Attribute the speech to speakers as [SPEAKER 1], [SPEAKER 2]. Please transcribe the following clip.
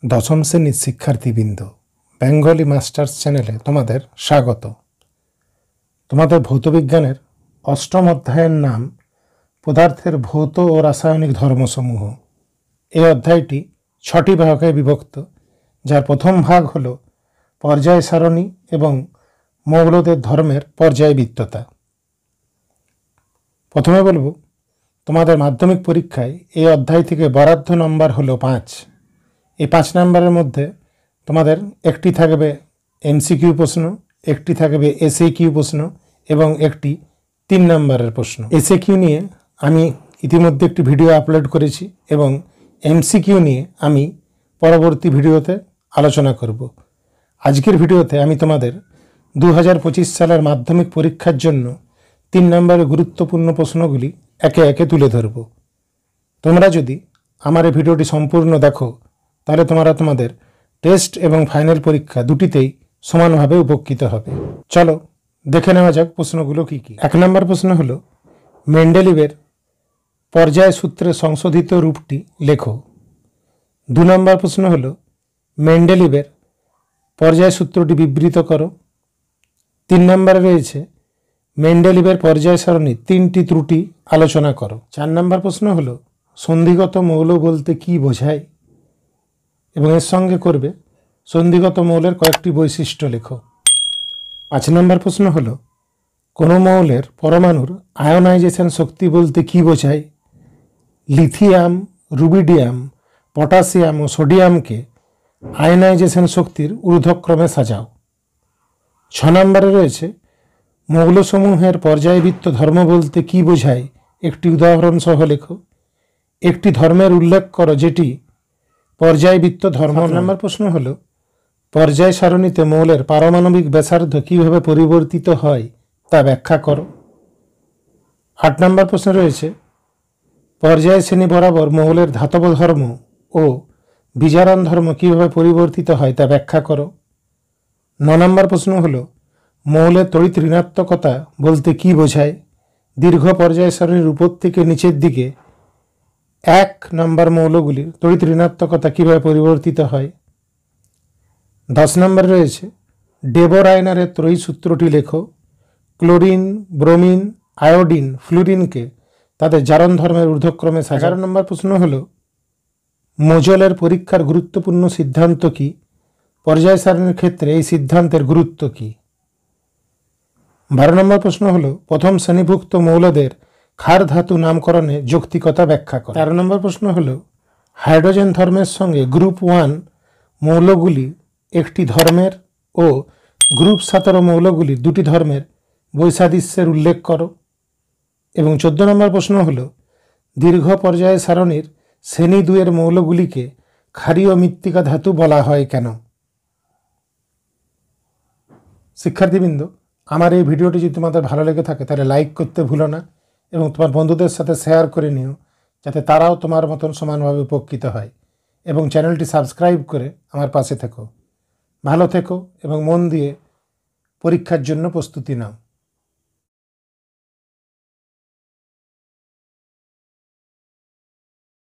[SPEAKER 1] दशम श्रेणी शिक्षार्थीबृंद बेंगली मास्टार्स चैनेले तुम्हादेर स्वागत। तुम्हादेर भौत विज्ञानेर अष्टम अध्यायेर नाम पदार्थेर भौत और रासायनिक धर्मসমূह। এই অধ্যায়টি ৬টি ভাগে বিভক্ত, যার প্রথম ভাগ হলো পর্যায় সারণী এবং মৌলদের ধর্মের পর্যায়বৃত্ততা। প্রথমে বলবো তোমাদের মাধ্যমিক পরীক্ষায় এই অধ্যায় থেকে বরাদ্দ নম্বর হলো 5। এই 5 নম্বরের মধ্যে তোমাদের একটি থাকবে এমসিকিউ প্রশ্ন, একটি থাকবে এসএকিউ প্রশ্ন এবং একটি 3 নম্বরের প্রশ্ন। এসএকিউ নিয়ে আমি ইতিমধ্যে একটি ভিডিও আপলোড করেছি এবং এমসিকিউ নিয়ে আমি পরবর্তী ভিডিওতে আলোচনা করব। আজকের ভিডিওতে আমি তোমাদের 2025 সালের মাধ্যমিক পরীক্ষার জন্য 3 নম্বরের গুরুত্বপূর্ণ প্রশ্নগুলি একে একে তুলে ধরব। তোমরা যদি আমার এই ভিডিওটি সম্পূর্ণ দেখো তাহলে তোমরা তোমাদের টেস্ট এবং ফাইনাল পরীক্ষা দুটিতেই সমানভাবে উপকৃত হবে। চলো দেখে নেওয়া যাক প্রশ্নগুলো কি কি। 1 নম্বর প্রশ্ন হলো মেন্ডেলিভের পর্যায় সূত্রের সংশোধিত রূপটি লেখো। 2 নম্বর প্রশ্ন হলো মেন্ডেলিভের পর্যায় সূত্রটি বিবৃত করো। 3 নম্বরে রয়েছে মেন্ডেলিভের পর্যায় সারণীর 3টি ত্রুটি আলোচনা করো। 4 নম্বর প্রশ্ন হলো সন্ধিগত মৌল বলতে কি বোঝায় এবং এর সঙ্গে করবে সন্ধিগত মৌলের কয়েকটি বৈশিষ্ট্য লেখো। 5 নম্বর প্রশ্ন হলো কোনো মৌলের পরমাণুর আয়নাইজেশন শক্তি বলতে কি বোঝায়। লিথিয়াম, রুবিডিয়াম, পটাশিয়াম ও সোডিয়ামকে আয়নাইজেশন শক্তির ঊর্ধ্বক্রমে সাজাও। 6 নম্বরে রয়েছে মৌলসমূহের পর্যায়বৃত্ত ধর্ম বলতে কি বোঝায় একটি উদাহরণ সহ লেখো। একটি ধর্মের উল্লেখ করো যেটি পর্যায়বৃত্ত ধর্ম। 7 নম্বর প্রশ্ন হলো পর্যায় সারণীতে মৌলের পারমাণবিক ব্যাসার্ধ কিভাবে পরিবর্তিত হয় তা ব্যাখ্যা করো। 8 নম্বর প্রশ্ন রয়েছে পর্যায় শ্রেণী বরাবর মৌলের ধাতব ধর্ম ও বিজারণ ধর্ম কিভাবে পরিবর্তিত হয় তা ব্যাখ্যা করো। 9 নম্বর প্রশ্ন হলো মৌলের তড়িৎ ঋণাত্মকতা বলতে কি বোঝায়। দীর্ঘ পর্যায় সারণীর উপর থেকে নিচের দিকে 1 নম্বর মৌলগুলির তড়িৎ ঋণাত্মকতা কিভাবে পরিবর্তিত হয়। 10 নম্বর রয়েছে ডেবো রায়নারের ত্রয়ী সূত্রটি লেখো। ক্লোরিন, ব্রোমিন, আয়োডিন, ফ্লুরিনকে তাদের জারণ ধর্মের ঊর্ধ্বক্রমে সাজাও। 11 নম্বর প্রশ্ন হলো মোজলের পরীক্ষার গুরুত্বপূর্ণ সিদ্ধান্ত কি। পর্যায় সারণীর ক্ষেত্রে এই সিদ্ধান্তের গুরুত্ব কি। 12 নম্বর প্রশ্ন হলো প্রথম শ্রেণীভুক্ত মৌলদের ক্ষার ধাতু নামকরণে যৌক্তিকতা ব্যাখ্যা করো। 13 নম্বর প্রশ্ন হলো হাইড্রোজেন ধর্মের সঙ্গে গ্রুপ 1 মৌলগুলি একটি ধর্মের ও গ্রুপ 17 মৌলগুলি দুটি ধর্মের বৈসাদৃশ্যের উল্লেখ করো। এবং 14 নম্বর প্রশ্ন হলো দীর্ঘ পর্যায় সারণীর শ্রেণী 2 এর মৌলগুলিকে ক্ষারীয় মৃত্তিকা ধাতু বলা হয় কেন। শিক্ষার্থীবৃন্দ, আমার এই ভিডিওটি যদি তোমাদের ভালো লেগে থাকে তাহলে লাইক করতে ভুলো না এবং তোমার বন্ধুদের সাথে শেয়ার করে নিও যাতে তারাও তোমার মতন সমানভাবে উপকৃত হয়, এবং চ্যানেলটি সাবস্ক্রাইব করে আমার পাশে থেকো। ভালো থেকো এবং মন দিয়ে পরীক্ষার জন্য প্রস্তুতি নাও।